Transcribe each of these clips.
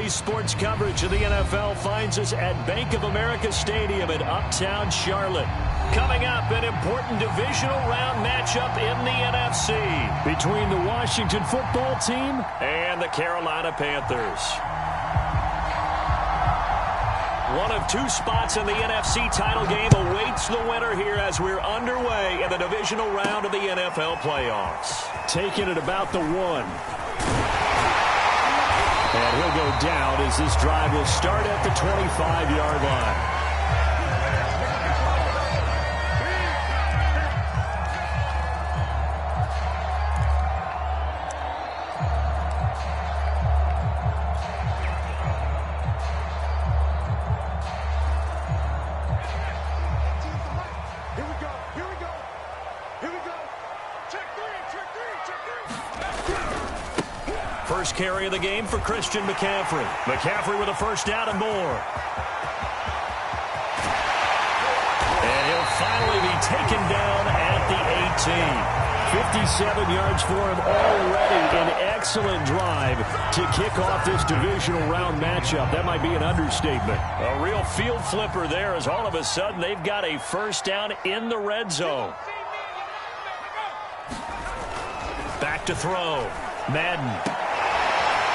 Today's sports coverage of the NFL finds us at Bank of America Stadium in Uptown Charlotte. Coming up, an important divisional round matchup in the NFC between the Washington football team and the Carolina Panthers. One of two spots in the NFC title game awaits the winner here as we're underway in the divisional round of the NFL playoffs. Taking it about the 1. And he'll go down as this drive will start at the 25-yard line. First carry of the game for Christian McCaffrey. McCaffrey with a first down and more. And he'll finally be taken down at the 18. 57 yards for him already. An excellent drive to kick off this divisional round matchup. That might be an understatement. A real field flipper there as all of a sudden they've got a first down in the red zone. Back to throw. Madden.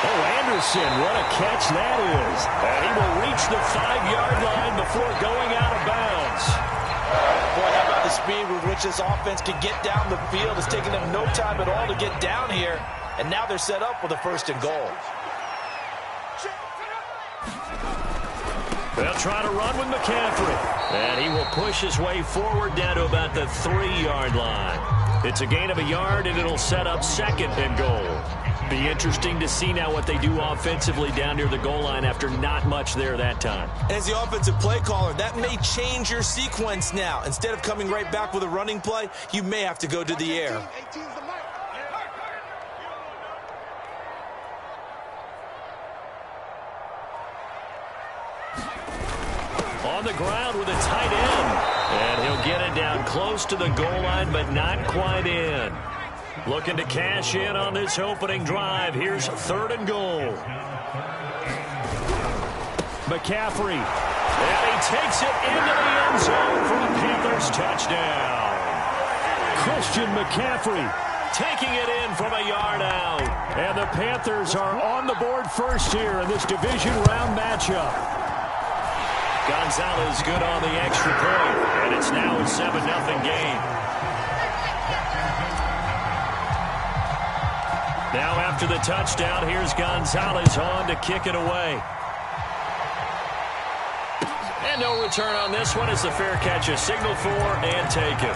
Oh, Anderson, what a catch that is. And he will reach the 5-yard line before going out of bounds. Boy, how about the speed with which this offense can get down the field. It's taken them no time at all to get down here. And now they're set up with a first and goal. They'll try to run with McCaffrey. And he will push his way forward down to about the 3-yard line. It's a gain of a yard, and it'll set up second and goal. Be interesting to see now what they do offensively down near the goal line after not much there that time. As the offensive play caller, that may change your sequence now. Instead of coming right back with a running play, you may have to go to the air. On the ground with a tight end. And he'll get it down close to the goal line, but not quite in. Looking to cash in on this opening drive. Here's third and goal. McCaffrey. And he takes it into the end zone for a Panthers touchdown. Christian McCaffrey taking it in from a yard out. And the Panthers are on the board first here in this division round matchup. Gonzalez good on the extra point. And it's now a 7-0 game. Now after the touchdown, here's Gonzalez on to kick it away. And no return on this one as the fair catch is signaled for and taken.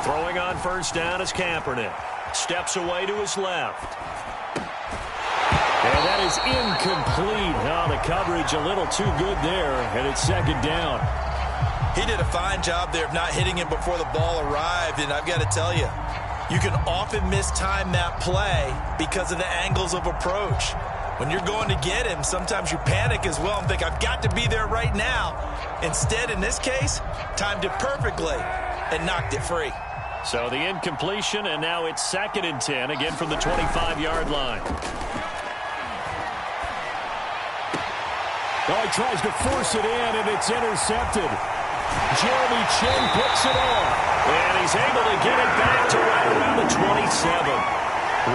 Throwing on first down is Kaepernick. Steps away to his left. And that is incomplete. Oh, the coverage a little too good there, and it's second down. He did a fine job there of not hitting him before the ball arrived, and I've got to tell you, you can often mistime that play because of the angles of approach. When you're going to get him, sometimes you panic as well and think, I've got to be there right now. Instead, in this case, timed it perfectly and knocked it free. So the incompletion, and now it's 2nd and 10, again from the 25-yard line. Oh, he tries to force it in, and it's intercepted. Jeremy Chinn picks it off. And he's able to get it back to right around the 27.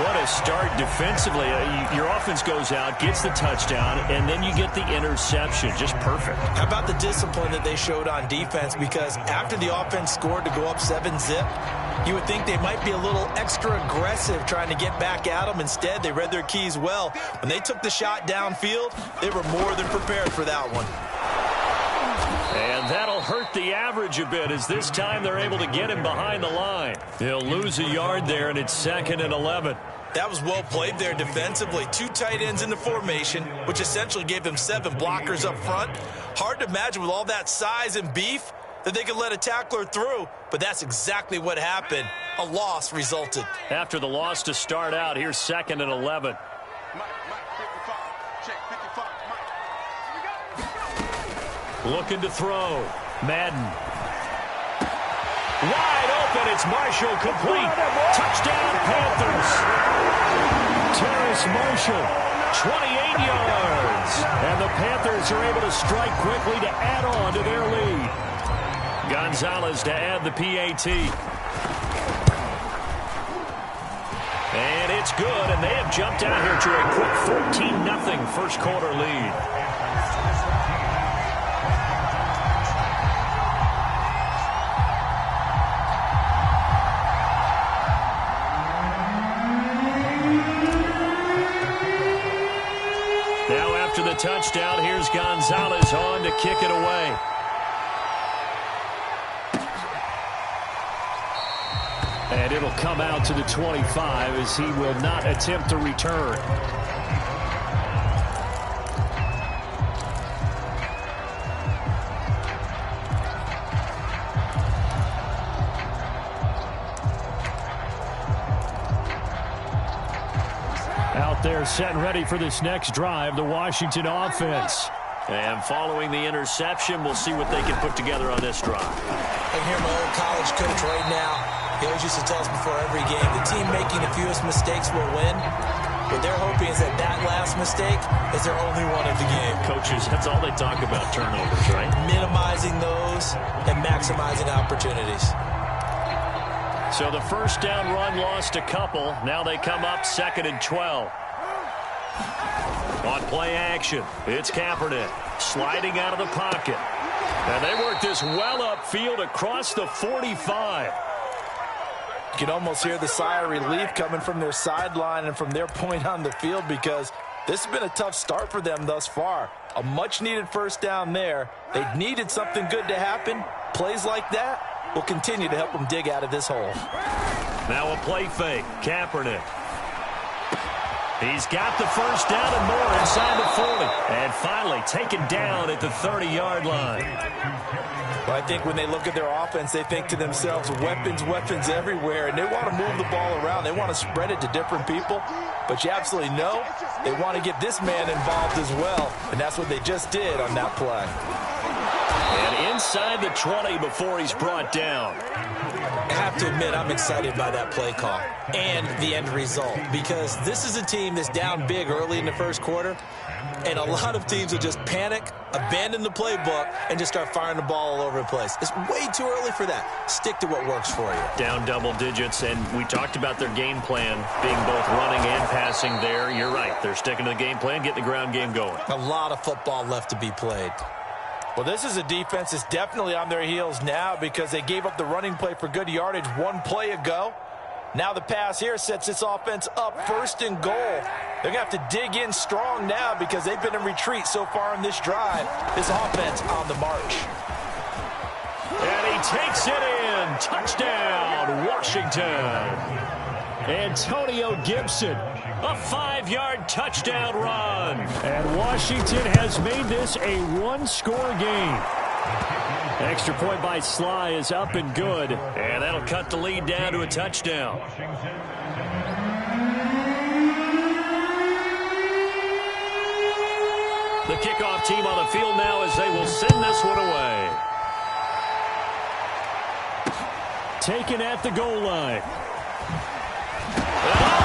What a start defensively. Your offense goes out, gets the touchdown, and then you get the interception. Just perfect. How about the discipline that they showed on defense? Because after the offense scored to go up 7-zip, you would think they might be a little extra aggressive trying to get back at them. Instead, they read their keys well. When they took the shot downfield, they were more than prepared for that one. And that'll hurt the average a bit as this time they're able to get him behind the line. He'll lose a yard there, and it's 2nd and 11. That was well played there defensively. 2 tight ends in the formation, which essentially gave them 7 blockers up front. Hard to imagine with all that size and beef that they could let a tackler through, but that's exactly what happened. A loss resulted. After the loss to start out, here's 2nd and 11. Looking to throw. Madden. Wide open. It's Marshall, complete. Touchdown, Panthers. Terrace Marshall, 28 yards. And the Panthers are able to strike quickly to add on to their lead. Gonzalez to add the PAT. And it's good, and they have jumped out here to a quick 14-0 first quarter lead. Now after the touchdown, here's Gonzalez on to kick it away. And it'll come out to the 25 as he will not attempt to return. Out there set and ready for this next drive, the Washington offense. And following the interception, we'll see what they can put together on this drive. I can hear my old college coach right now. He always used to tell us before every game, the team making the fewest mistakes will win. What they're hoping is that that last mistake is their only one of the game. Coaches, that's all they talk about, turnovers, right? Minimizing those and maximizing opportunities. So the first down run lost a couple. Now they come up 2nd and 12. On play action, it's Kaepernick sliding out of the pocket. And they work this well upfield across the 45. You can almost hear the sigh of relief coming from their sideline and from their point on the field because this has been a tough start for them thus far. A much-needed first down there. They needed something good to happen. Plays like that will continue to help them dig out of this hole. Now a play fake. Kaepernick. He's got the first down and more inside the 40. And finally taken down at the 30-yard line. Well, I think when they look at their offense, they think to themselves, weapons, weapons everywhere, and they want to move the ball around. They want to spread it to different people, but you absolutely know they want to get this man involved as well, and that's what they just did on that play. And inside the 20 before he's brought down. I have to admit, I'm excited by that play call and the end result because this is a team that's down big early in the first quarter, and a lot of teams will just panic, abandon the playbook, and just start firing the ball all over the place. It's way too early for that. Stick to what works for you. Down double digits, and we talked about their game plan being both running and passing there. You're right. They're sticking to the game plan, getting the ground game going. A lot of football left to be played. Well, this is a defense that's definitely on their heels now because they gave up the running play for good yardage one play ago. Now the pass here sets this offense up 1st and goal. They're going to have to dig in strong now because they've been in retreat so far in this drive. This offense on the march. And he takes it in. Touchdown, Washington. Antonio Gibson, a 5-yard touchdown run. And Washington has made this a one-score game. Extra point by Sly is up and good. And that'll cut the lead down to a touchdown. The kickoff team on the field now as they will send this one away. Taken at the goal line.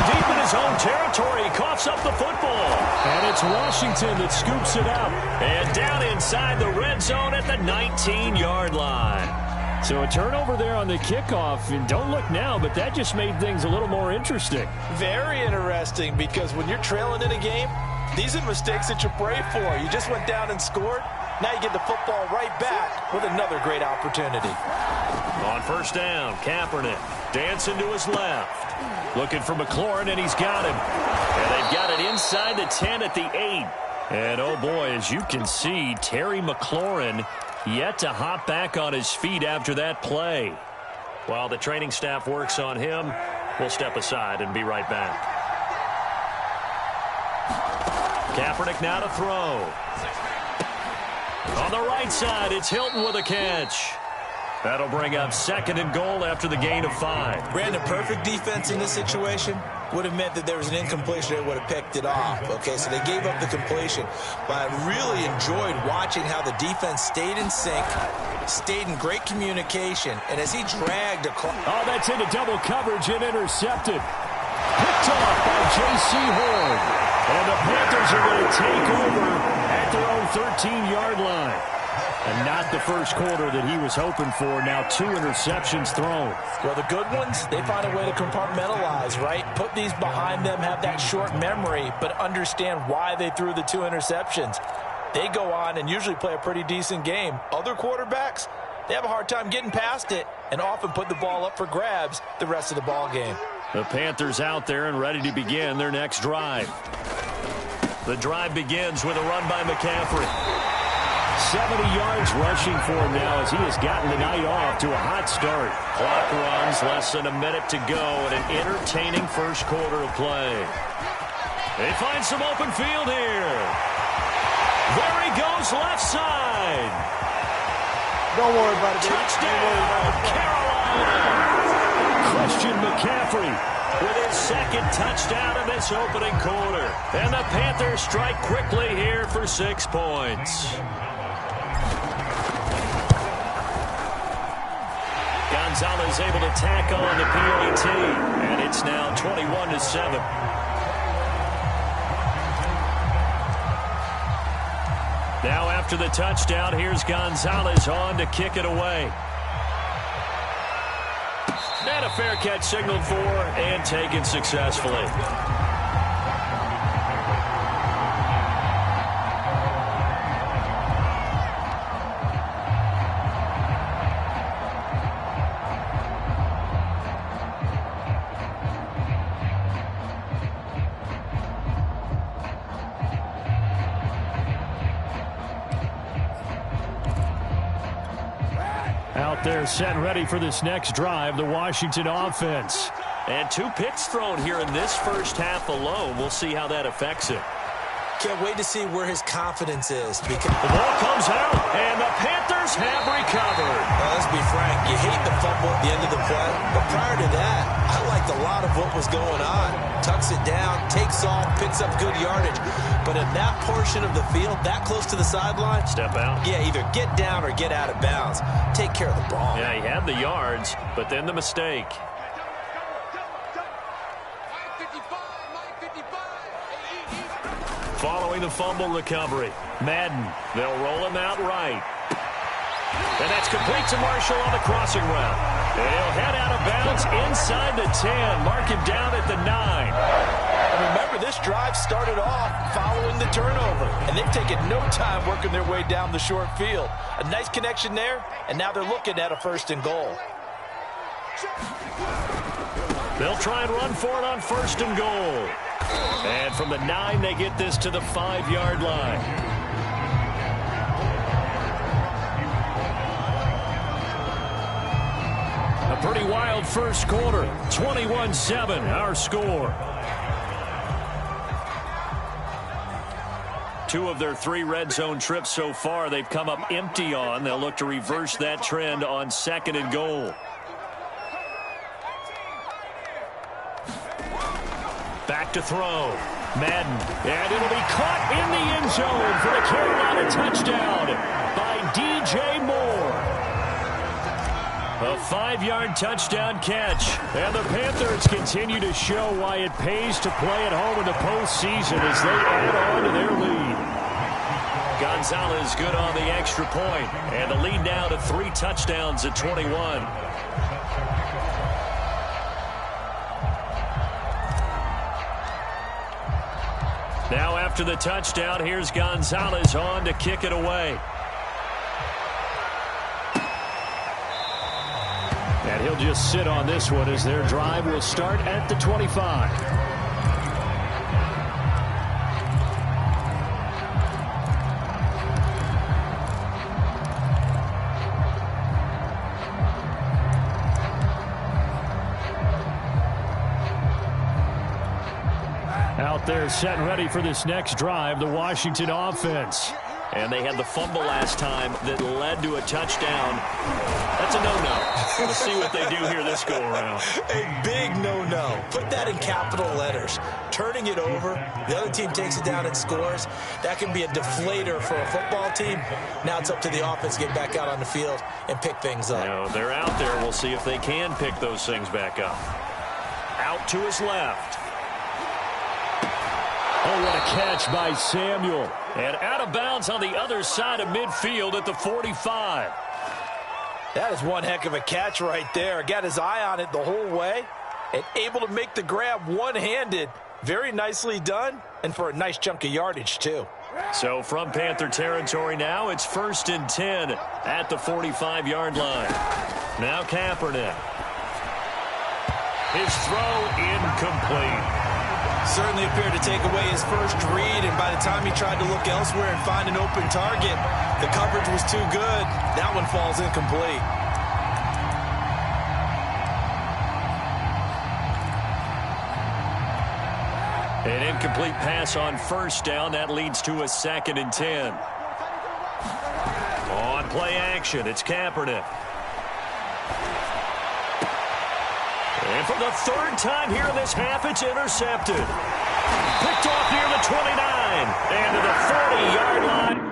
Deep in his own territory, he coughs up the football. And it's Washington that scoops it up. And down inside the red zone at the 19-yard line. So a turnover there on the kickoff. And don't look now, but that just made things a little more interesting. Very interesting because when you're trailing in a game, these are mistakes that you pray for. You just went down and scored. Now you get the football right back with another great opportunity. On first down, Kaepernick dancing to his left. Looking for McLaurin, and he's got him. And they've got it inside the 10 at the 8. And, oh, boy, as you can see, Terry McLaurin yet to hop back on his feet after that play. While the training staff works on him, we'll step aside and be right back. Kaepernick now to throw. On the right side, it's Hilton with a catch. That'll bring up 2nd and goal after the gain of 5. Brandon, perfect defense in this situation would have meant that there was an incompletion. They would have picked it off. Okay, so they gave up the completion. But I really enjoyed watching how the defense stayed in sync, stayed in great communication, and as he dragged across. Oh, that's into double coverage and intercepted. Picked off by J.C. Horn. And the Panthers are going to take over at their own 13-yard line. And not the first quarter that he was hoping for. Now 2 interceptions thrown. Well, the good ones, they find a way to compartmentalize, right? Put these behind them, have that short memory, but understand why they threw the 2 interceptions. They go on and usually play a pretty decent game. Other quarterbacks, they have a hard time getting past it and often put the ball up for grabs the rest of the ball game. The Panthers out there and ready to begin their next drive. The drive begins with a run by McCaffrey. 70 yards rushing for him now as he has gotten the night off to a hot start. Clock runs, less than a minute to go in an entertaining first quarter of play. They find some open field here. There he goes, left side. Don't worry about it. Touchdown, Carolina. Christian McCaffrey with his 2nd touchdown of this opening quarter. And the Panthers strike quickly here for 6 points. Gonzalez able to tack on the PAT, and it's now 21-7. Now after the touchdown, here's Gonzalez on to kick it away. And a fair catch signaled for and taken successfully. Out there set and ready for this next drive, the Washington offense. And 2 picks thrown here in this first half alone. We'll see how that affects it. Can't wait to see where his confidence is. Because the ball comes out, and the Panthers have recovered. Well, let's be frank. You hate the fumble at the end of the play. But prior to that, I liked a lot of what was going on. Tucks it down, takes off, picks up good yardage. But in that portion of the field, that close to the sideline. Step out. Yeah, either get down or get out of bounds. Take care of the ball. Yeah, he had the yards, but then the mistake. Following the fumble recovery, Madden, they'll roll him out right. And that's complete to Marshall on the crossing route. And he'll head out of bounds inside the 10, mark him down at the 9. And remember, this drive started off following the turnover, and they've taken no time working their way down the short field. A nice connection there, and now they're looking at a 1st and goal. They'll try and run for it on 1st and goal. And from the 9, they get this to the 5-yard line. A pretty wild first quarter. 21-7, our score. 2 of their 3 red zone trips so far, they've come up empty on. They'll look to reverse that trend on 2nd and goal. Back to throw. Madden. And it'll be caught in the end zone for the Carolina touchdown by DJ Moore. A 5-yard touchdown catch. And the Panthers continue to show why it pays to play at home in the postseason as they add on to their lead. Gonzalez good on the extra point. And the lead now to 3 touchdowns at 21. Now after the touchdown, here's Gonzalez on to kick it away. And he'll just sit on this one as their drive will start at the 25. Out there set and ready for this next drive, the Washington offense. And they had the fumble last time that led to a touchdown. That's a no-no. We'll see what they do here this go-around. A big no-no. Put that in capital letters. Turning it over, the other team takes it down and scores. That can be a deflator for a football team. Now it's up to the offense to get back out on the field and pick things up. Now, they're out there. We'll see if they can pick those things back up. Out to his left. Oh, what a catch by Samuel. And out of bounds on the other side of midfield at the 45. That is one heck of a catch right there. Got his eye on it the whole way and able to make the grab one-handed. Very nicely done, and for a nice chunk of yardage, too. So from Panther territory now, it's 1st and 10 at the 45-yard line. Now Kaepernick. His throw incomplete. Certainly appeared to take away his first read, and by the time he tried to look elsewhere and find an open target, the coverage was too good. That one falls incomplete. An incomplete pass on 1st down. That leads to a 2nd and 10. On play action, it's Kaepernick. And for the 3rd time here in this half, it's intercepted. Picked off near the 29 and to the 40-yard line.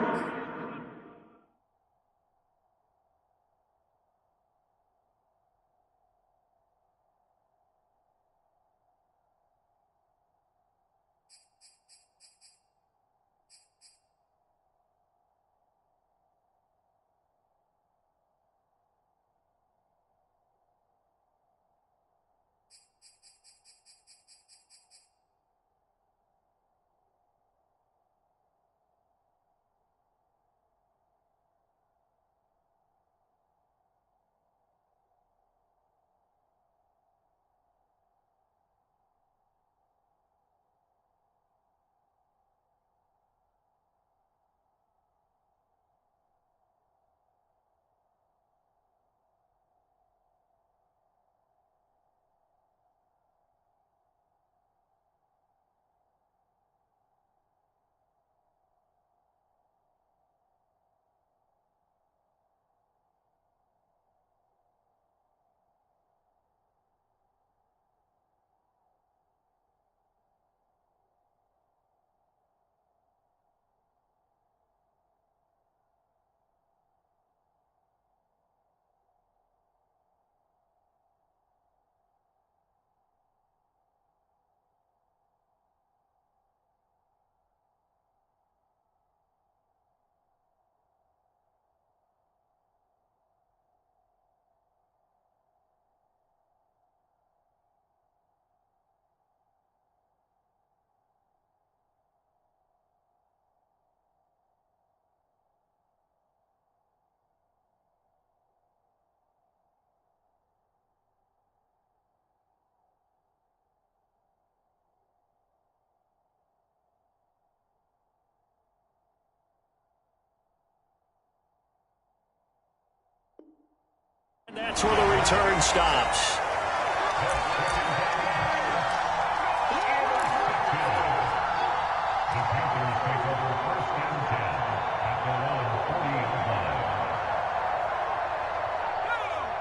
And that's where the return stops.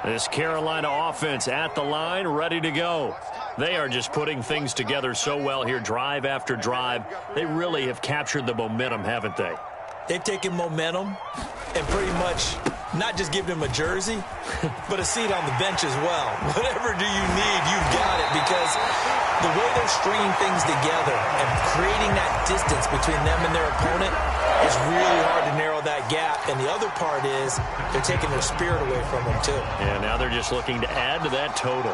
This Carolina offense at the line, ready to go. They are just putting things together so well here, drive after drive. They really have captured the momentum, haven't they? They've taken momentum and pretty much not just given him a jersey, but a seat on the bench as well. Whatever do you need, you've got it, because the way they're stringing things together and creating that distance between them and their opponent is really hard to narrow that gap. And the other part is they're taking their spirit away from them, too. Yeah, now they're just looking to add to that total.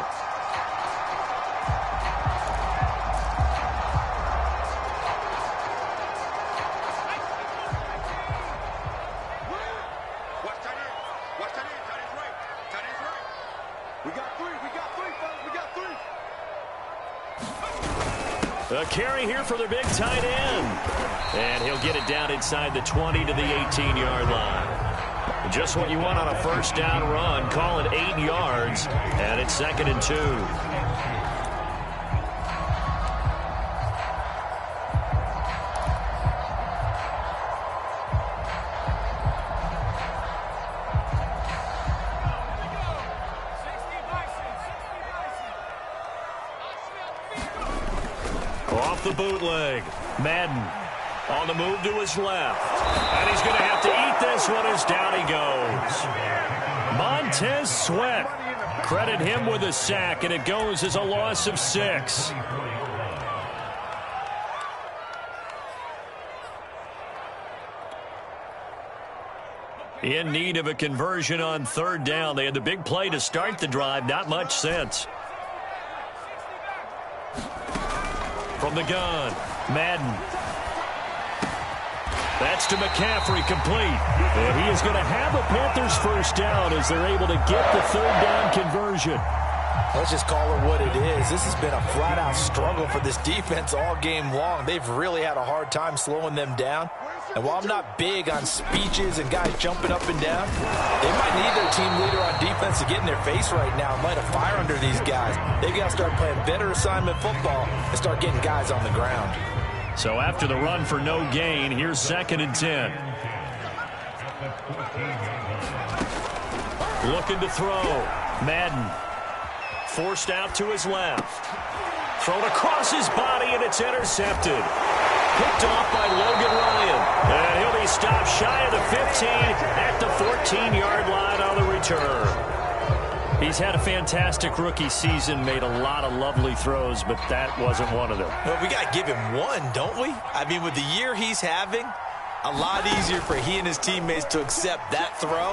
A carry here for the big tight end. And he'll get it down inside the 20 to the 18-yard line. Just what you want on a first down run. Call it 8 yards, and it's 2nd and 2. the bootleg. Madden on the move to his left. And he's going to have to eat this one as down he goes. Montez Sweat. Credit him with a sack, and it goes as a loss of 6. In need of a conversion on 3rd down. They had the big play to start the drive. Not much sense. From the gun, Madden. That's to McCaffrey, complete. And he is going to have a Panthers first down as they're able to get the 3rd down conversion. Let's just call it what it is. This has been a flat-out struggle for this defense all game long. They've really had a hard time slowing them down. And while I'm not big on speeches and guys jumping up and down, they might need their team leader on defense to get in their face right now and light a fire under these guys. They've got to start playing better assignment football and start getting guys on the ground. So after the run for no gain, here's 2nd and 10. Looking to throw. Madden. Forced out to his left. Thrown across his body, and it's intercepted. Picked off by Logan Ryan. And he'll be stopped shy of the 15 at the 14-yard line on the return. He's had a fantastic rookie season, made a lot of lovely throws, but that wasn't one of them. Well, we got to give him one, don't we? I mean, with the year he's having, a lot easier for he and his teammates to accept that throw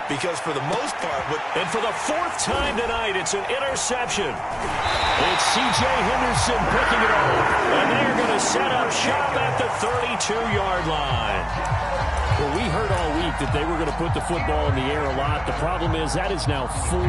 because for the most part... And for the 4th time tonight, it's an interception. It's C.J. Henderson picking it up, and they're going to set up shop at the 32-yard line. Well, we heard all week that they were going to put the football in the air a lot. The problem is that is now 4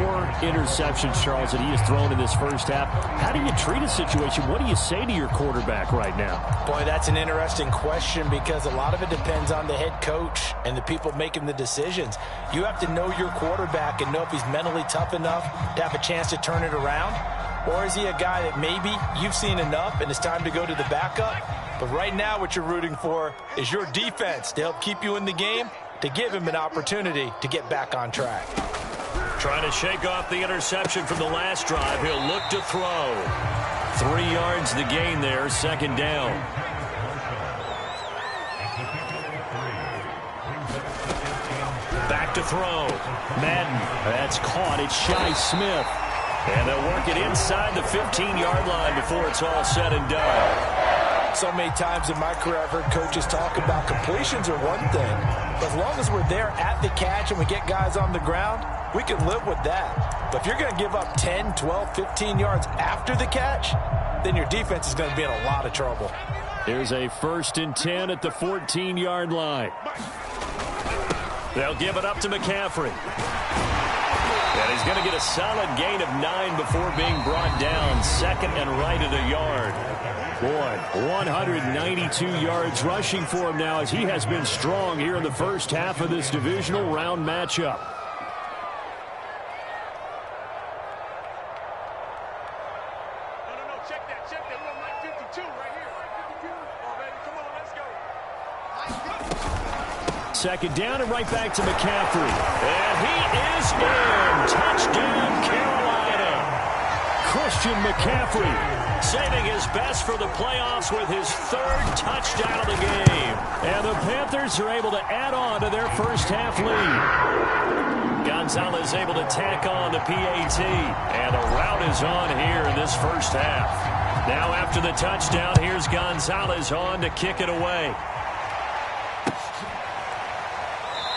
interceptions, Charles, that he has thrown in this first half. How do you treat a situation? What do you say to your quarterback right now? Boy, that's an interesting question because a lot of it depends on the head coach and the people making the decisions. You have to know your quarterback and know if he's mentally tough enough to have a chance to turn it around. Or is he a guy that maybe you've seen enough and it's time to go to the backup? But right now what you're rooting for is your defense to help keep you in the game, to give him an opportunity to get back on track. Trying to shake off the interception from the last drive. He'll look to throw. 3 yards the gain there, 2nd down. Back to throw. Madden. That's caught. It's Shi Smith. And they'll work it inside the 15-yard line before it's all said and done. So many times in my career I've heard coaches talk about completions are one thing. But as long as we're there at the catch and we get guys on the ground, we can live with that. But if you're going to give up 10, 12, 15 yards after the catch, then your defense is going to be in a lot of trouble. Here's a 1st and 10 at the 14-yard line. They'll give it up to McCaffrey. And he's going to get a solid gain of 9 before being brought down. 2nd and right at a yard. Boy, 192 yards rushing for him now as he has been strong here in the first half of this divisional round matchup. Check that. We're on line 52 right here. Oh, baby, come on, let's go. 2nd down and right back to McCaffrey. And he is in. Touchdown, Carolina. Christian McCaffrey saving his best for the playoffs with his 3rd touchdown of the game. And the Panthers are able to add on to their first half lead. Gonzalez able to tack on the PAT. And the route is on here in this first half. Now after the touchdown, here's Gonzalez on to kick it away.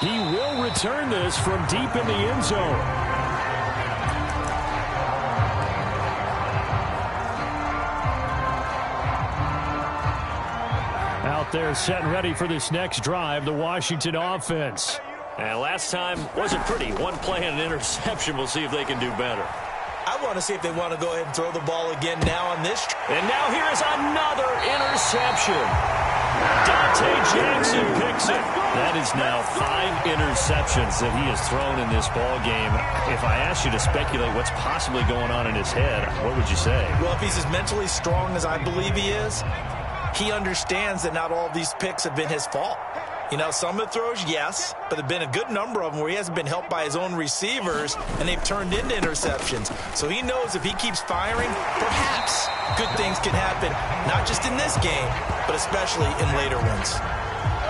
He will return this from deep in the end zone. Out there set and ready for this next drive, the Washington offense. And last time wasn't pretty. One play and an interception. We'll see if they can do better. I want to see if they want to go ahead and throw the ball again now on this. And now here's another interception. Dante Jackson picks it. That is now 5 interceptions that he has thrown in this ball game. If I asked you to speculate what's possibly going on in his head, what would you say? Well, if he's as mentally strong as I believe he is, he understands that not all of these picks have been his fault. You know, some of the throws, yes, but there have been a good number of them where he hasn't been helped by his own receivers, and they've turned into interceptions. So he knows if he keeps firing, perhaps good things can happen, not just in this game, but especially in later ones.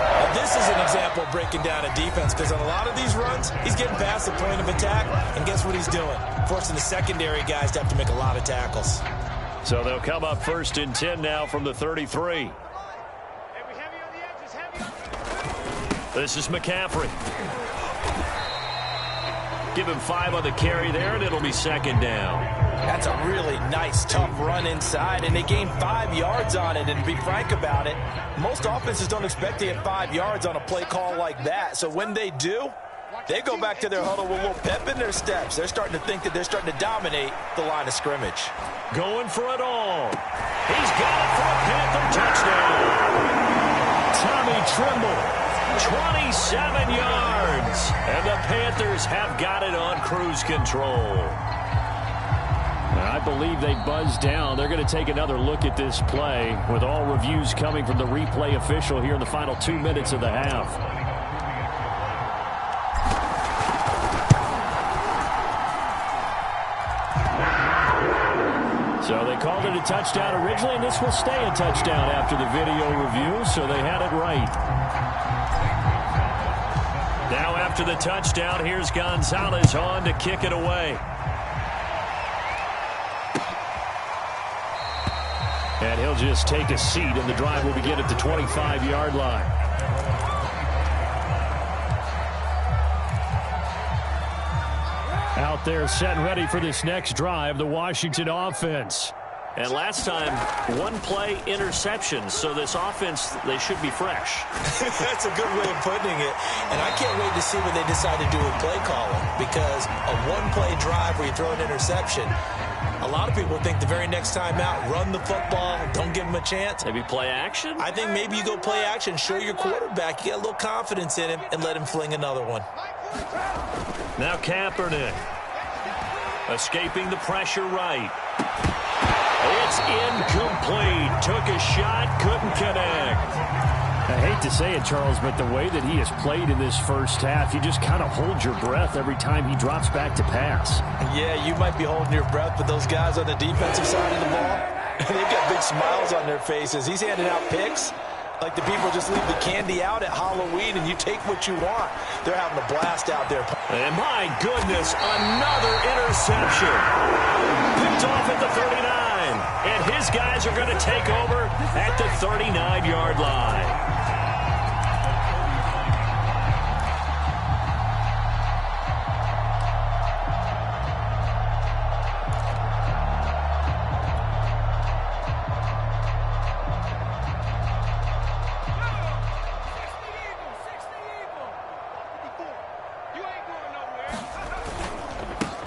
Now, this is an example of breaking down a defense, because on a lot of these runs, he's getting past the point of attack, and guess what he's doing? Forcing the secondary guys to have to make a lot of tackles. So they'll come up 1st and 10 now from the 33. This is McCaffrey. Give him 5 on the carry there, and it'll be 2nd down. That's a really nice, tough run inside, and they gained 5 yards on it. And to be frank about it, most offenses don't expect to get 5 yards on a play call like that. So when they do, they go back to their huddle with a little pep in their steps. They're starting to think that they're starting to dominate the line of scrimmage. Going for it all. He's got it for a Panther touchdown. Tommy Tremble. 27 yards, and the Panthers have got it on cruise control. I believe they buzzed down. They're going to take another look at this play with all reviews coming from the replay official here in the final 2 minutes of the half. So they called it a touchdown originally, and this will stay a touchdown after the video review, so they had it right. Now after the touchdown, here's Gonzalez on to kick it away. And he'll just take a seat, and the drive will begin at the 25-yard line. Out there set and ready for this next drive, the Washington offense. And last time, 1-play interception, so this offense, they should be fresh. That's a good way of putting it. And I can't wait to see what they decide to do with play calling, because a 1-play drive where you throw an interception, a lot of people think the very next time out, run the football, don't give them a chance. Maybe play action? I think maybe you go play action, show your quarterback, you get a little confidence in him, and let him fling another one. Now Kaepernick. Escaping the pressure right. It's incomplete. Took a shot, couldn't connect. I hate to say it, Charles, but the way that he has played in this first half, you just kind of hold your breath every time he drops back to pass. Yeah, you might be holding your breath, but those guys on the defensive side of the ball, they've got big smiles on their faces. He's handing out picks like the people just leave the candy out at Halloween and you take what you want. They're having a blast out there. And my goodness, another interception. Picked off at the 39. And his guys are going to take over at the 39-yard line.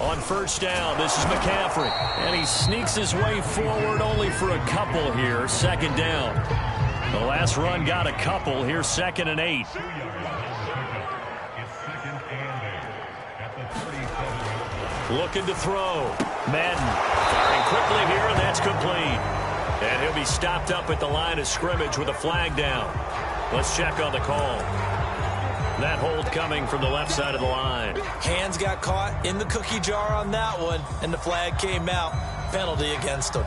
On first down, this is McCaffrey. And he sneaks his way forward only for a couple here. 2nd down. The last run got a couple. Here's 2nd and 8. Looking to throw. Madden firing quickly here, and that's complete. And he'll be stopped up at the line of scrimmage with a flag down. Let's check on the call. That hold coming from the left side of the line. Hands got caught in the cookie jar on that one, and the flag came out. Penalty against him.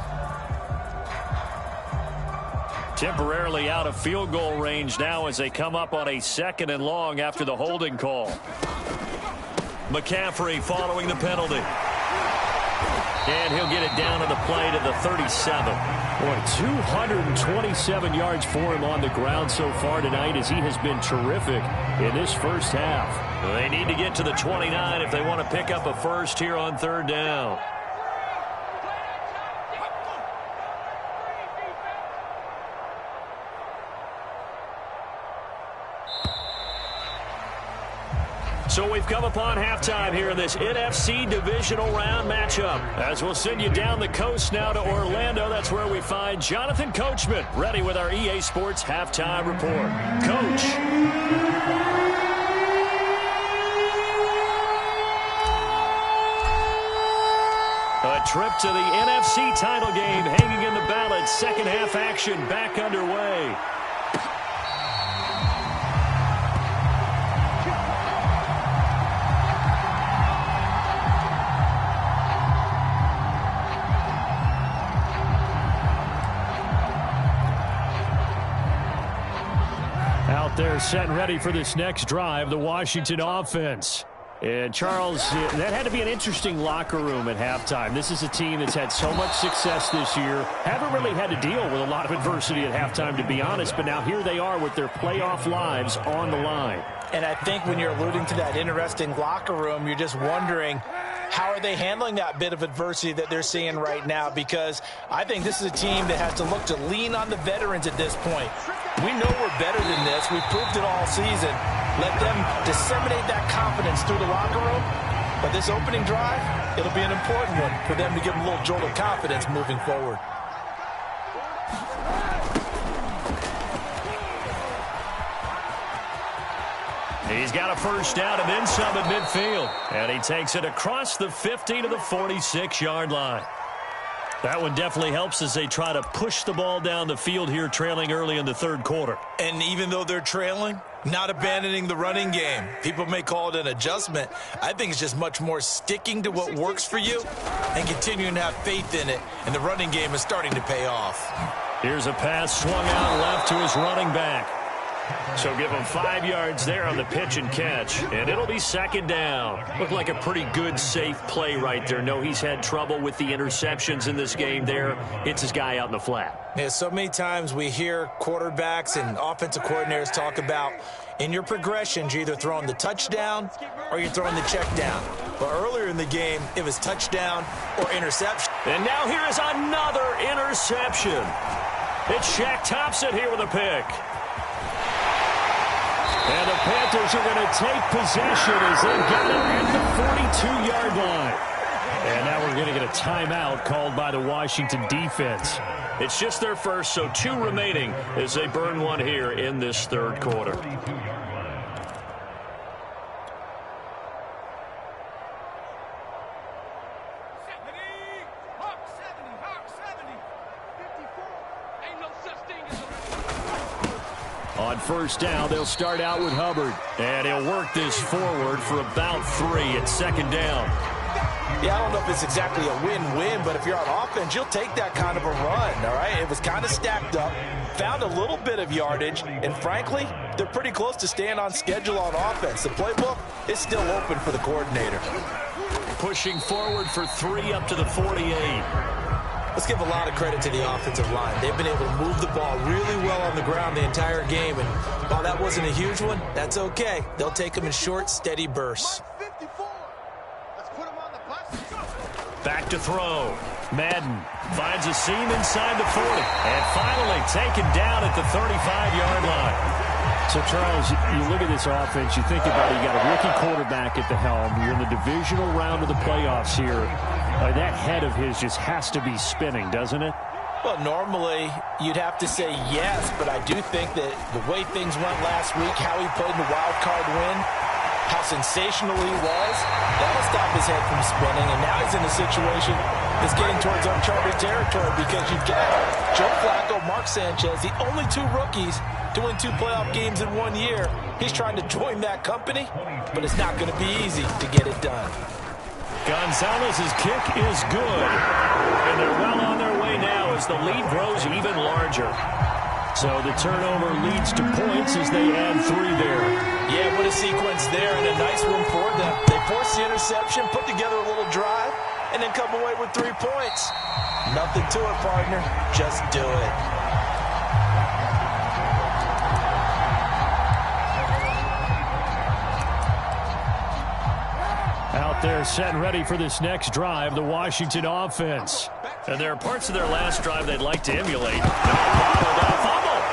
Temporarily out of field goal range now as they come up on a 2nd and long after the holding call. McCaffrey following the penalty. And he'll get it down on the play to the 37. Boy, 227 yards for him on the ground so far tonight as he has been terrific in this first half. They need to get to the 29 if they want to pick up a first here on 3rd down. So we've come upon halftime here in this NFC divisional round matchup. As we'll send you down the coast now to Orlando, that's where we find Jonathan Coachman ready with our EA Sports halftime report. Coach. A trip to the NFC title game hanging in the balance. Second half action back underway. Out there set and ready for this next drive, the Washington offense. And, Charles, that had to be an interesting locker room at halftime. This is a team that's had so much success this year. Haven't really had to deal with a lot of adversity at halftime, to be honest. But now here they are with their playoff lives on the line. And I think when you're alluding to that interesting locker room, you're just wondering, how are they handling that bit of adversity that they're seeing right now? Because I think this is a team that has to look to lean on the veterans at this point. We know we're better than this. We've proved it all season. Let them disseminate that confidence through the locker room. But this opening drive, it'll be an important one for them to give them a little jolt of confidence moving forward. He's got a first down and then some at midfield. And he takes it across the 50 to the 46-yard line. That one definitely helps as they try to push the ball down the field here, trailing early in the third quarter. And even though they're trailing, not abandoning the running game. People may call it an adjustment. I think it's just much more sticking to what works for you and continuing to have faith in it. And the running game is starting to pay off. Here's a pass swung out left to his running back. So give him 5 yards there on the pitch and catch, and it'll be second down. Looked like a pretty good, safe play right there. No, he's had trouble with the interceptions in this game there. Hits his guy out in the flat. Yeah, so many times we hear quarterbacks and offensive coordinators talk about in your progressions, you're either throwing the touchdown or you're throwing the check down. But earlier in the game, it was touchdown or interception. And now here is another interception. It's Shaq Thompson here with a pick. And the Panthers are going to take possession as they've got it at the 42-yard line. And now we're going to get a timeout called by the Washington defense. It's just their first, so 2 remaining as they burn one here in this third quarter. On first down, they'll start out with Hubbard. And he'll work this forward for about 3 at second down. Yeah, I don't know if it's exactly a win-win, but if you're on offense, you'll take that kind of a run, all right? It was kind of stacked up, found a little bit of yardage, and frankly, they're pretty close to staying on schedule on offense. The playbook is still open for the coordinator. Pushing forward for 3 up to the 48. Let's give a lot of credit to the offensive line. They've been able to move the ball really well on the ground the entire game. And while that wasn't a huge one, that's okay. They'll take them in short, steady bursts. Back to throw. Madden finds a seam inside the 40. And finally taken down at the 35-yard line. So, Charles, you look at this offense, you think about it, you got a rookie quarterback at the helm. You're in the divisional round of the playoffs here. That head of his just has to be spinning, doesn't it? Well, normally you'd have to say yes, but I do think that the way things went last week, how he played in the wild card win, how sensational he was, that'll stop his head from spinning. And now he's in a situation that's getting towards uncharted territory because you've got Joe Flacco, Mark Sanchez, the only 2 rookies to win 2 playoff games in 1 year. He's trying to join that company, but it's not going to be easy to get it done. Gonzalez's kick is good. And they're well on their way now as the lead grows even larger. So the turnover leads to points as they add 3 there. Yeah, what a sequence there, and a nice one for them. They force the interception, put together a little drive, and then come away with 3 points. Nothing to it, partner. Just do it. Out there set and ready for this next drive, the Washington offense. And there are parts of their last drive they'd like to emulate.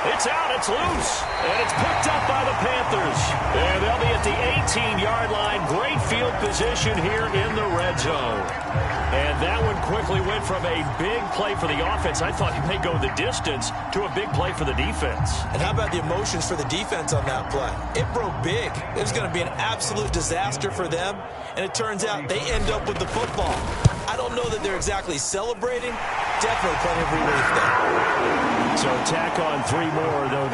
It's out, it's loose, and it's picked up by the Panthers. And they'll be at the 18-yard line. Great field position here in the red zone. And that one quickly went from a big play for the offense, I thought he may go the distance, to a big play for the defense. And how about the emotions for the defense on that play? It broke big. It was going to be an absolute disaster for them, and it turns out they end up with the football. I don't know that they're exactly celebrating. Definitely plenty of relief there. So tack on 3 more, though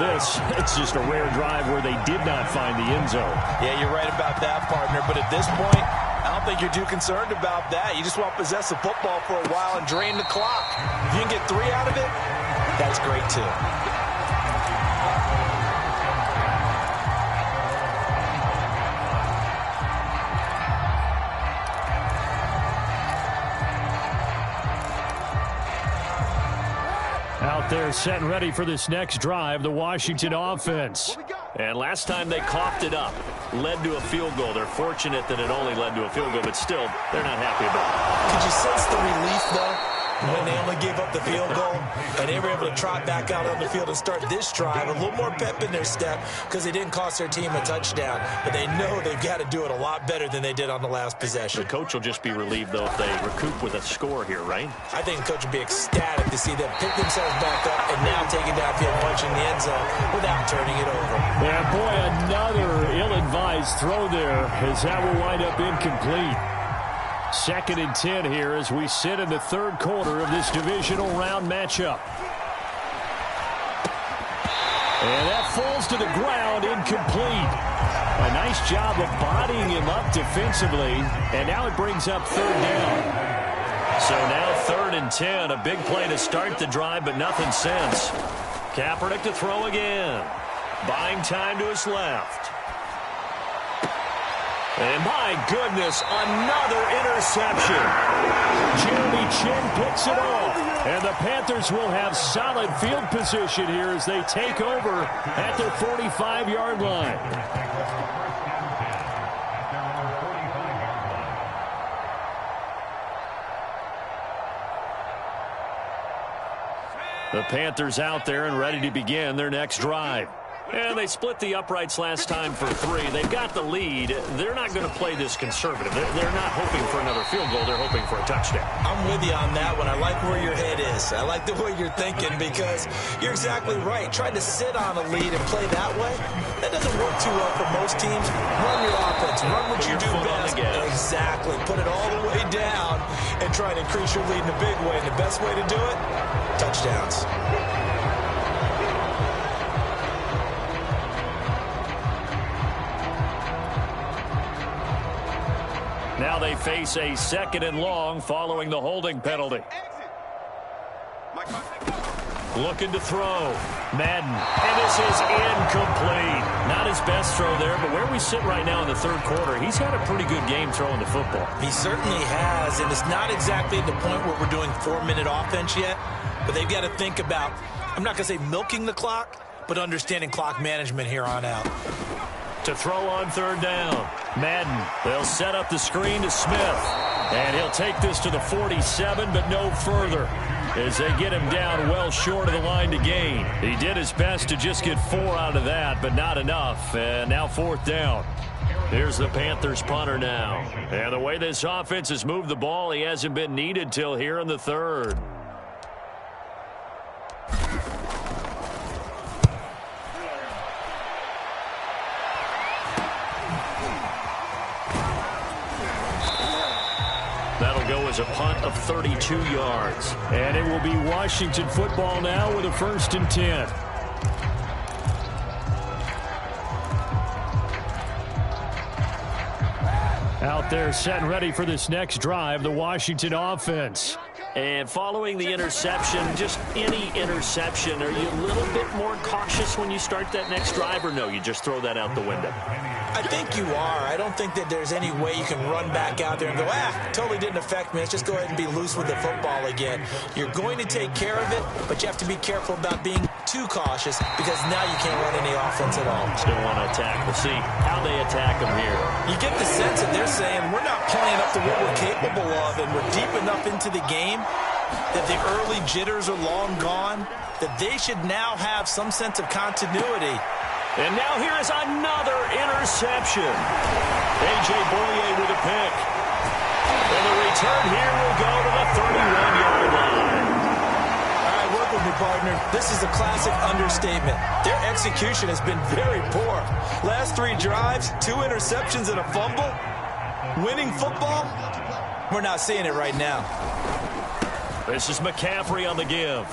it's just a rare drive where they did not find the end zone. Yeah, you're right about that, partner. But at this point, I don't think you're too concerned about that. You just want to possess the football for a while and drain the clock. If you can get 3 out of it, that's great too. there set and ready for this next drive, the Washington offense. And last time they coughed it up, led to a field goal. They're fortunate that it only led to a field goal, but still, they're not happy about it. Could you sense the relief, though, when they only gave up the field goal and they were able to trot back out on the field and start this drive, a little more pep in their step because they didn't cost their team a touchdown, but they know they've got to do it a lot better than they did on the last possession. The coach will just be relieved, though, if they recoup with a score here, right? I think the coach would be ecstatic to see them pick themselves back up and now take it downfield, punching the end zone without turning it over. Yeah, boy, another ill-advised throw there as that will wind up incomplete. 2nd and 10 here as we sit in the third quarter of this divisional round matchup. And that falls to the ground, incomplete. A nice job of bodying him up defensively, and now it brings up 3rd down. So now 3rd and 10, a big play to start the drive, but nothing since. Kaepernick to throw again. Buying time to his left. And my goodness, another interception. Jeremy Chinn picks it off. And the Panthers will have solid field position here as they take over at their 45-yard line. The Panthers out there and ready to begin their next drive. And they split the uprights last time for 3. They've got the lead. They're not going to play this conservative. They're not hoping for another field goal. They're hoping for a touchdown. I'm with you on that one. I like where your head is. I like the way you're thinking because you're exactly right. Trying to sit on a lead and play that way, that doesn't work too well for most teams. Run your offense. Run what you do best. Exactly. Put it all the way down and try to increase your lead in a big way. And the best way to do it, touchdowns. Now they face a 2nd and long following the holding penalty. Looking to throw. Madden. And this is incomplete. Not his best throw there, but where we sit right now in the third quarter, he's had a pretty good game throwing the football. He certainly has, and it's not exactly at the point where we're doing 4-minute offense yet, but they've got to think about, I'm not going to say milking the clock, but understanding clock management here on out. To throw on 3rd down. Madden. They'll set up the screen to Smith. And he'll take this to the 47, but no further, as they get him down well short of the line to gain. He did his best to just get 4 out of that, but not enough. And now 4th down. Here's the Panthers punter now. And the way this offense has moved the ball, he hasn't been needed till here in the 3rd. That'll go as a punt of 32 yards. And it will be Washington football now with a 1st and 10. Out there set and ready for this next drive, the Washington offense. And following the interception, just any interception, are you a little bit more cautious when you start that next drive, or no, you just throw that out the window? I think you are. I don't think that there's any way you can run back out there and go, totally didn't affect me. Let's just go ahead and be loose with the football again. You're going to take care of it, but you have to be careful about being too cautious because now you can't run any offense at all. Still want to attack. We'll see how they attack them here. You get the sense that they're saying we're not playing up to what we're capable of, and we're deep enough into the game that the early jitters are long gone, that they should now have some sense of continuity. And now here is another interception. A.J. Boye with a pick. And the return here will go to the 31-yard line. All right, work with me, partner. This is a classic understatement. Their execution has been very poor. Last 3 drives, 2 interceptions and a fumble. Winning football, we're not seeing it right now. This is McCaffrey on the give.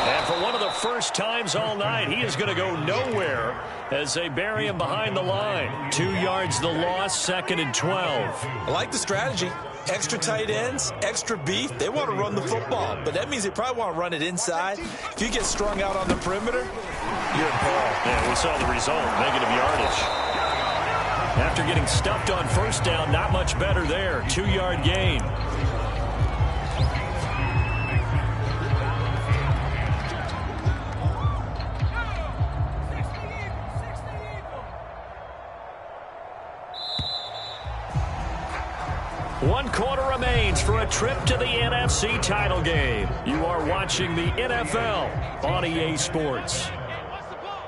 And for one of the first times all night, he is going to go nowhere as they bury him behind the line. 2 yards the loss, 2nd and 12. I like the strategy. Extra tight ends, extra beef. They want to run the football, but that means they probably want to run it inside. If you get strung out on the perimeter, you're in peril. Yeah, we saw the result, negative yardage. After getting stuffed on 1st down, not much better there. 2-yard gain. 1 quarter remains for a trip to the NFC title game. You are watching the NFL on EA Sports. What's the ball?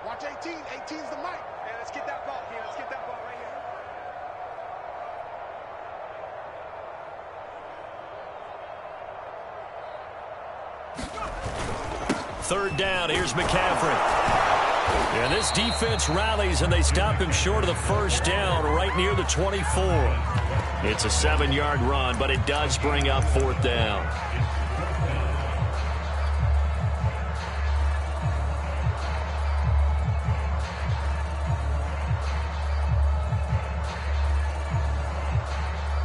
Watch 18. 18's the mic. Hey, let's get that ball here. Let's get that ball right here. Third down, here's McCaffrey. And this defense rallies, and they stop him short of the first down right near the 24. It's a 7-yard run, but it does bring up 4th down.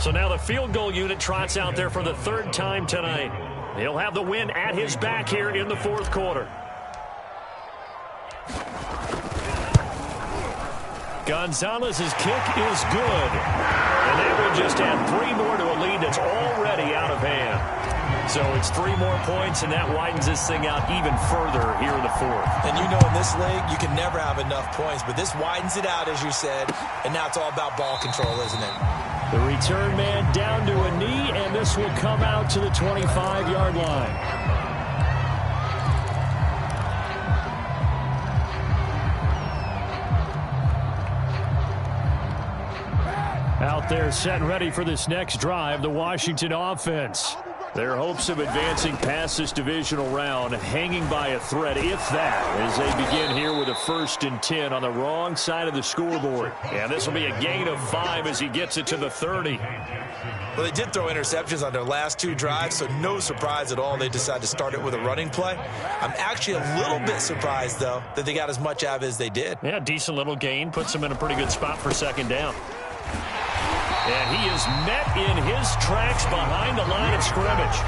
So now the field goal unit trots out there for the 3rd time tonight. He'll have the win at his back here in the 4th quarter. Gonzalez's kick is good. And that will just add 3 more to a lead that's already out of hand. So it's 3 more points, and that widens this thing out even further here in the 4th. And you know in this league, you can never have enough points, but this widens it out, as you said, and now it's all about ball control, isn't it? The return man down to a knee, and this will come out to the 25-yard line. Out there set and ready for this next drive, the Washington offense. Their hopes of advancing past this divisional round hanging by a thread, if that, as they begin here with a 1st and 10 on the wrong side of the scoreboard. And this will be a gain of 5 as he gets it to the 30. Well, they did throw interceptions on their last 2 drives, so no surprise at all they decided to start it with a running play. I'm actually a little bit surprised, though, that they got as much out of it as they did. Yeah, decent little gain. Puts them in a pretty good spot for 2nd down. And he is met in his tracks behind the line of scrimmage.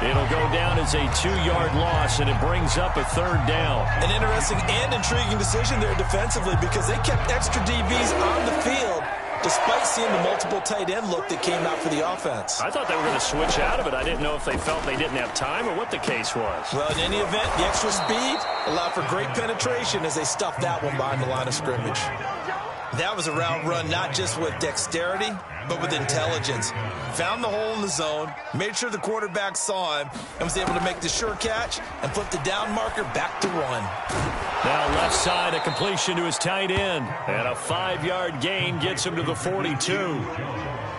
It'll go down as a 2-yard loss, and it brings up a 3rd down. An interesting and intriguing decision there defensively because they kept extra DBs on the field despite seeing the multiple tight end look that came out for the offense. I thought they were going to switch out of it. I didn't know if they felt they didn't have time or what the case was. Well, in any event, the extra speed allowed for great penetration as they stuffed that one behind the line of scrimmage. That was a route run not just with dexterity, but with intelligence. Found the hole in the zone, made sure the quarterback saw him, and was able to make the sure catch and flip the down marker back to run. Now left side, a completion to his tight end. And a 5-yard gain gets him to the 42.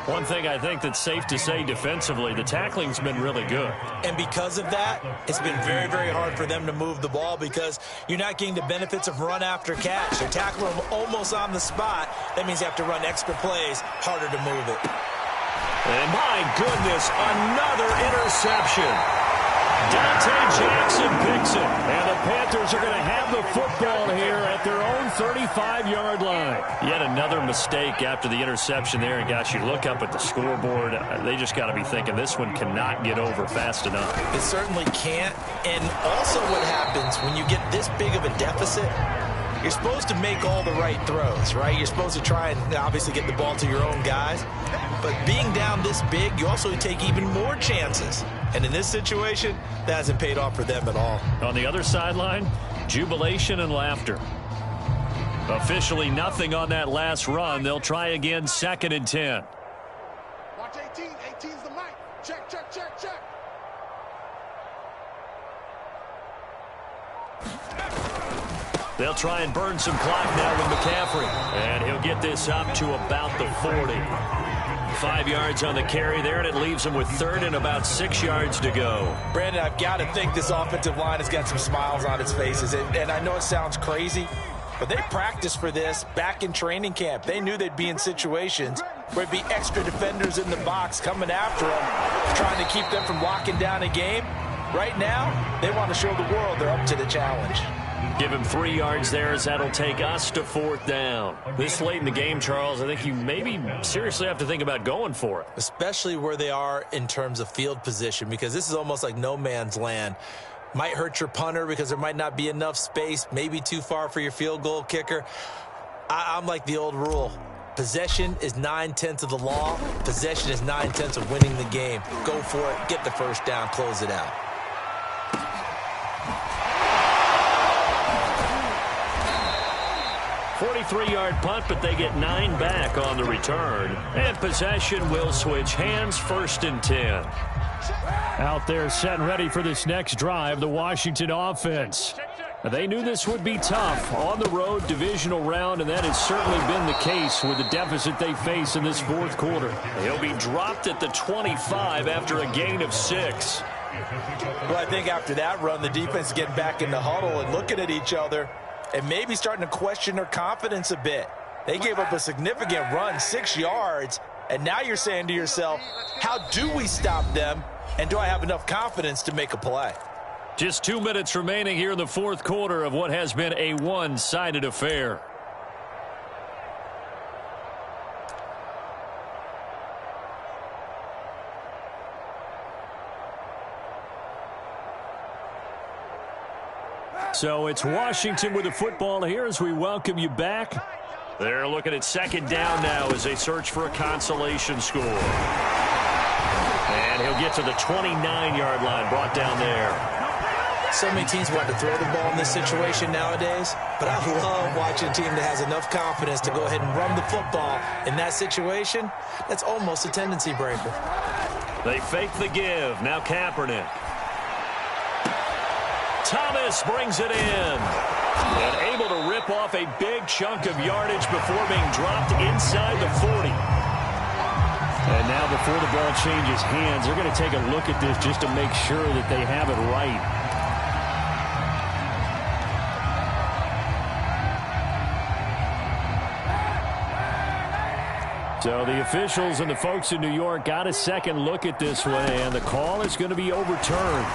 One thing I think that's safe to say defensively, the tackling's been really good. And because of that, it's been very, very hard for them to move the ball because you're not getting the benefits of run after catch. They're tackling them almost on the spot. That means you have to run extra plays, harder to move it. And my goodness, another interception. Dante Jackson picks it. And the Panthers are going to have the football here at their own 35-yard line. Yet another mistake after the interception there. And gosh, you look up at the scoreboard, they just got to be thinking this one cannot get over fast enough. It certainly can't. And also what happens when you get this big of a deficit, you're supposed to make all the right throws, right? You're supposed to try and obviously get the ball to your own guys. But being down this big, you also take even more chances. And in this situation, that hasn't paid off for them at all. On the other sideline, jubilation and laughter. Officially nothing on that last run. They'll try again, 2nd and 10. Watch 18. 18's the mic. Check, check, check, check. They'll try and burn some clock now with McCaffrey. And he'll get this up to about the 40. 5 yards on the carry there, and it leaves him with 3rd and about 6 yards to go. Brandon, I've got to think this offensive line has got some smiles on its faces. And I know it sounds crazy, but they practiced for this back in training camp. They knew they'd be in situations where it'd be extra defenders in the box coming after them, trying to keep them from locking down a game. Right now, they want to show the world they're up to the challenge. Give him 3 yards there as that'll take us to 4th down. This late in the game, Charles, I think you maybe seriously have to think about going for it. Especially where they are in terms of field position, because this is almost like no man's land. Might hurt your punter because there might not be enough space, maybe too far for your field goal kicker. I'm like the old rule. Possession is 9/10 of the law. Possession is 9/10 of winning the game. Go for it, get the first down, close it out. 43-yard punt, but they get 9 back on the return. And possession will switch hands, 1st and 10. Out there set and ready for this next drive, the Washington offense. They knew this would be tough. On the road, divisional round, and that has certainly been the case with the deficit they face in this 4th quarter. He'll be dropped at the 25 after a gain of 6. Well, I think after that run, the defense is getting back in the huddle and looking at each other and maybe starting to question their confidence a bit. They gave up a significant run, 6 yards, and now you're saying to yourself, how do we stop them, and do I have enough confidence to make a play? Just 2 minutes remaining here in the 4th quarter of what has been a one-sided affair. So it's Washington with the football here as we welcome you back. They're looking at 2nd down now as they search for a consolation score. And he'll get to the 29-yard line, brought down there. So many teams want to throw the ball in this situation nowadays, but I love watching a team that has enough confidence to go ahead and run the football in that situation. That's almost a tendency breaker. They fake the give. Now Kaepernick. Thomas brings it in. And able to rip off a big chunk of yardage before being dropped inside the 40. And now before the ball changes hands, they're going to take a look at this just to make sure that they have it right. So the officials and the folks in New York got a second look at this one, and the call is going to be overturned.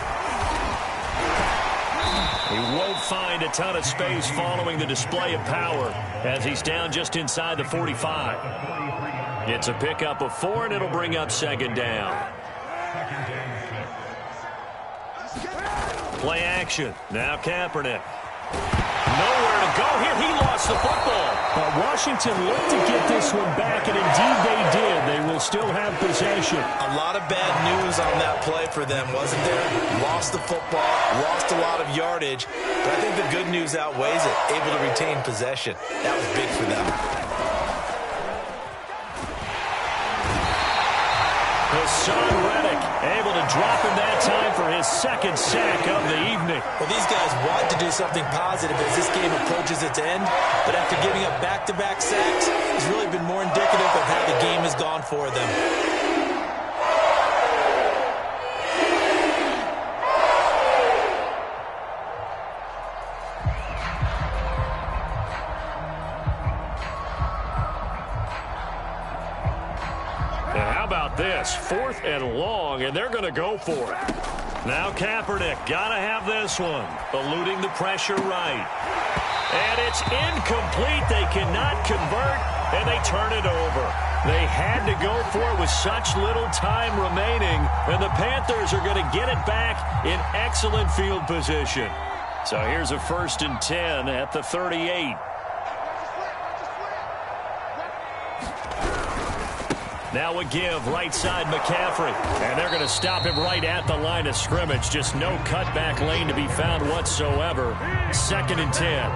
He won't find a ton of space following the display of power as he's down just inside the 45. It's a pickup of 4, and it'll bring up 2nd down. Play action. Now Kaepernick. Nowhere to go here. He lost the football. But Washington looked to get this one back, and indeed they did. They will still have possession. A lot of bad news on that play for them, wasn't there? Lost the football, lost a lot of yardage, but I think the good news outweighs it. Able to retain possession. That was big for them. Hassan Reddick able to drop him that time for his 2nd sack of the evening. Well, these guys want to do something positive as this game approaches its end, but after giving up back-to-back sacks, it's really been more indicative of how the game has gone for them. This 4th and long, and they're going to go for it. Now Kaepernick, got to have this one. Eluding the pressure right. And it's incomplete. They cannot convert, and they turn it over. They had to go for it with such little time remaining, and the Panthers are going to get it back in excellent field position. So here's a 1st and 10 at the 38. Now a give, right side McCaffrey. And they're going to stop him right at the line of scrimmage. Just no cutback lane to be found whatsoever. 2nd and 10.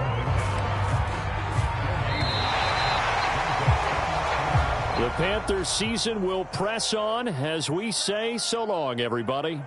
The Panthers season will press on as we say so long, everybody.